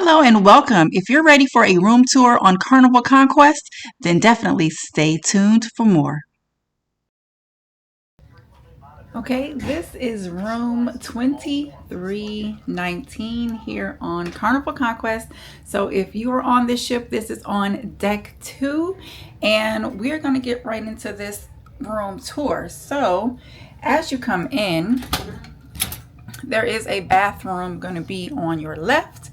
Hello and welcome. If you're ready for a room tour on Carnival Conquest, then definitely stay tuned for more. Okay, this is room 2319 here on Carnival Conquest. So if you are on this ship, this is on deck 2, and we're going to get right into this room tour. So as you come in, there is a bathroom going to be on your left,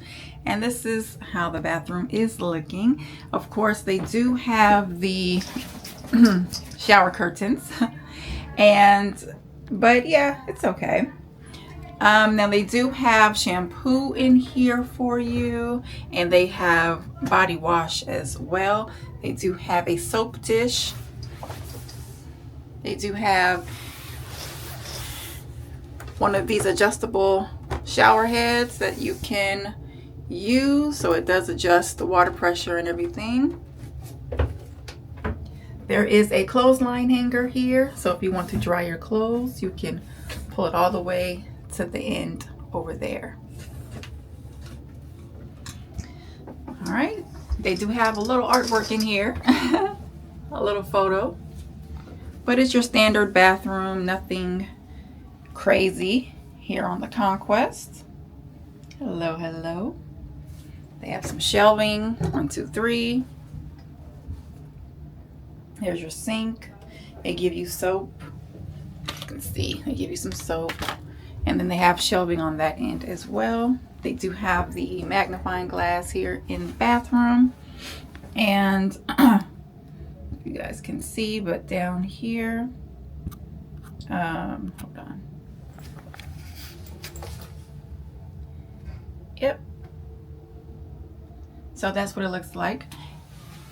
and this is how the bathroom is looking. Of course, they do have the shower curtains, but yeah, it's okay. Now they do have shampoo in here for you, and they have body wash as well. They do have a soap dish. They do have one of these adjustable shower heads that you can use, so it does adjust the water pressure and everything. There is a clothesline hanger here, so if you want to dry your clothes, you can pull it all the way to the end over there. All right, they do have a little artwork in here, a little photo, but it's your standard bathroom, nothing crazy here on the Conquest. Hello, hello. They have some shelving, 1, 2, 3. Here's your sink. They give you soap. You can see they give you some soap, and then they have shelving on that end as well. They do have the magnifying glass here in the bathroom, and you guys can see, but down here, hold on. Yep. So that's what it looks like.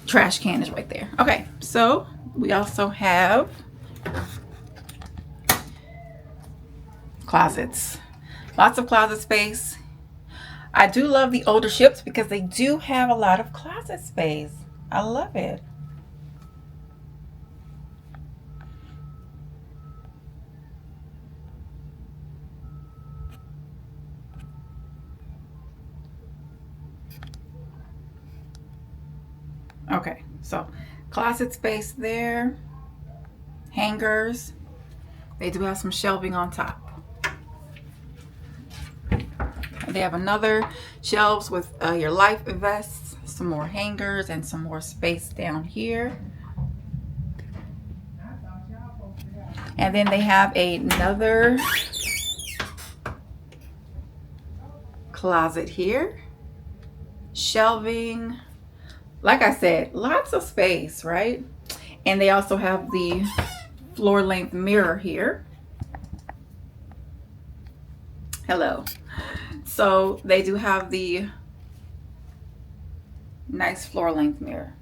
Trash can is right there. Okay, so we also have closets. Lots of closet space. I do love the older ships because they do have a lot of closet space. I love it. Okay, so closet space there, hangers. They do have some shelving on top. They have another shelves with your life vests, some more hangers, and some more space down here. And then they have another closet here, shelving. Like I said, lots of space, right? And they also have the floor length mirror here. Hello. So they do have the nice floor length mirror.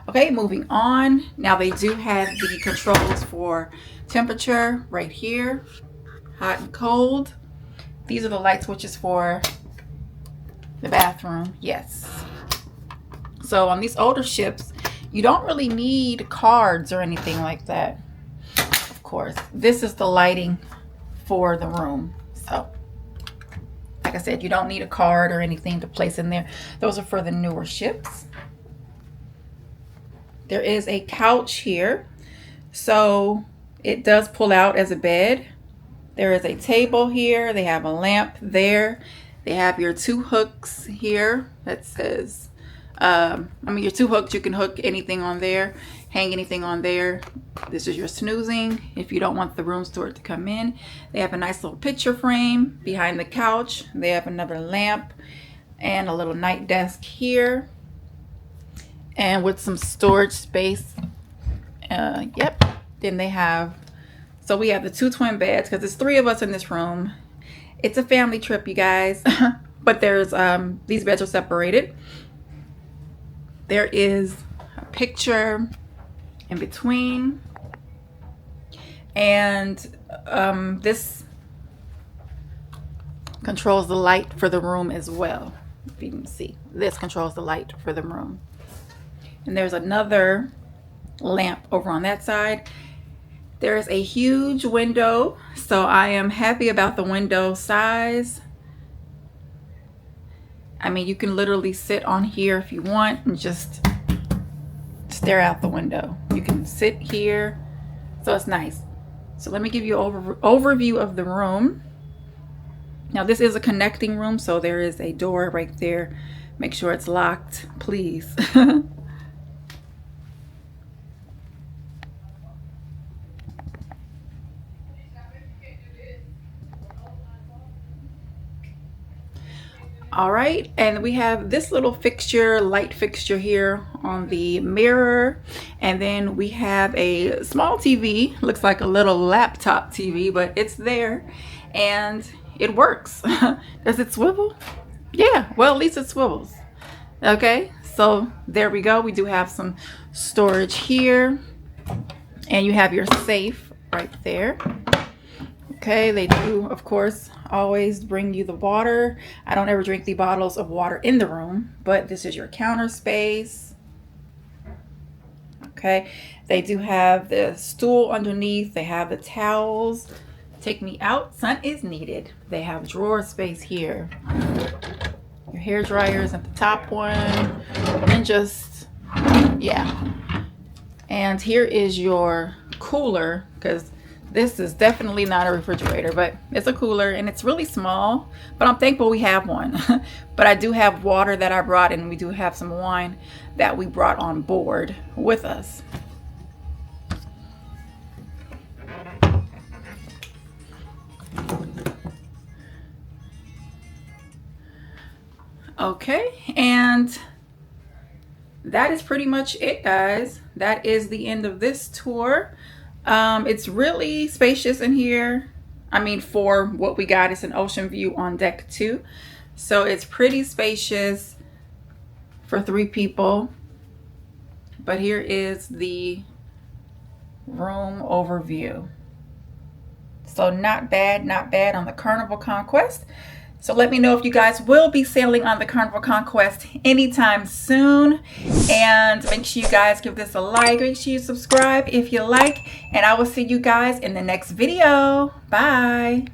Okay, moving on. Now they do have the controls for temperature right here, hot and cold. These are the light switches for the bathroom. Yes. So on these older ships, you don't really need cards or anything like that. Of course, this is the lighting for the room. So, like I said, you don't need a card or anything to place in there. Those are for the newer ships. There is a couch here, so it does pull out as a bed. There is a table here. They have a lamp there. They have your 2 hooks here that says, your 2 hooks, you can hook anything on there, hang anything on there. This is your snoozing if you don't want the room steward to come in. They have a nice little picture frame behind the couch. They have another lamp and a little night desk here, and with some storage space. Yep. Then they have, so we have the 2 twin beds because there's 3 of us in this room. It's a family trip, you guys. But there's these beds are separated. There is a picture in between, and this controls the light for the room as well. If you can see, this controls the light for the room. And there's another lamp over on that side. There's a huge window, so I am happy about the window size. I mean, you can literally sit on here if you want and just stare out the window. You can sit here, so it's nice. So let me give you an overview of the room. Now this is a connecting room, so there is a door right there. Make sure it's locked, please. All right, and we have this little fixture, light fixture here on the mirror, and then we have a small TV. Looks like a little laptop TV, but it's there and it works. Does it swivel? Yeah, well, at least it swivels. Okay, so there we go. We do have some storage here, and you have your safe right there. Okay, they do, of course, always bring you the water. I don't ever drink the bottles of water in the room, but this is your counter space. Okay, they do have the stool underneath. They have the towels. Take me out, sun is needed. They have drawer space here. Your hair dryer is at the top one, and just, yeah. And here is your cooler, because this is definitely not a refrigerator, but it's a cooler, and it's really small, but I'm thankful we have one. But I do have water that I brought, and we do have some wine that we brought on board with us. Okay, and that is pretty much it, guys. That is the end of this tour. It's really spacious in here. I mean, for what we got, it's an ocean view on deck 2. So it's pretty spacious for 3 people. But here is the room overview. So not bad on the Carnival Conquest. So let me know if you guys will be sailing on the Carnival Conquest anytime soon. And make sure you guys give this a like. Make sure you subscribe if you like. And I will see you guys in the next video. Bye.